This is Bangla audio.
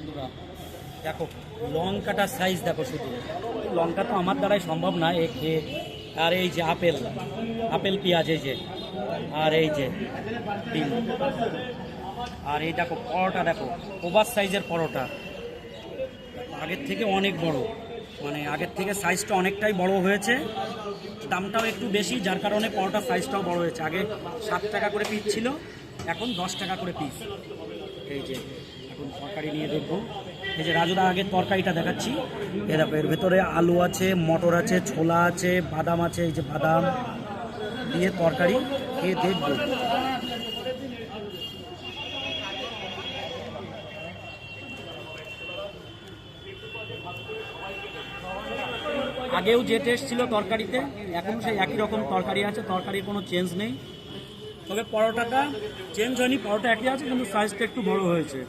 বন্ধুরা দেখো লঙ্কাটার সাইজ দেখো, শুধু লঙ্কা তো আমার দ্বারাই সম্ভব না এ খেয়ে। আর এই যে আপেল আপেল পেঁয়াজ, এই যে, আর এই যে ডিম, আর এই দেখো পরোটা, দেখো ওভার সাইজের পরোটা, আগের থেকে অনেক বড়, মানে আগের থেকে সাইজটা অনেকটাই বড় হয়েছে, দামটাও একটু বেশি, যার কারণে পরোটার সাইজটাও বড় হয়েছে। আগে 7 টাকা করে পিস ছিল, এখন 10 টাকা করে পিস। এই যে এখন তরকারি নিয়ে দেখবো, এই যে রাজুদা আগের তরকারিটা দেখাচ্ছি। এ দেখো এর ভেতরে আলু আছে, মটর আছে, ছোলা আছে, বাদাম আছে, এই যে বাদাম দিয়ে তরকারি খেয়ে দেখবো। আগেও যে টেস্ট ছিল তরকারিতে, এখনও সেই একই রকম তরকারি আছে, তরকারির কোনো চেঞ্জ নেই। তবে পরোটাটা চেঞ্জ হয়নি, পরোটা একই আছে, কিন্তু সাইজটা একটু বড় হয়েছে।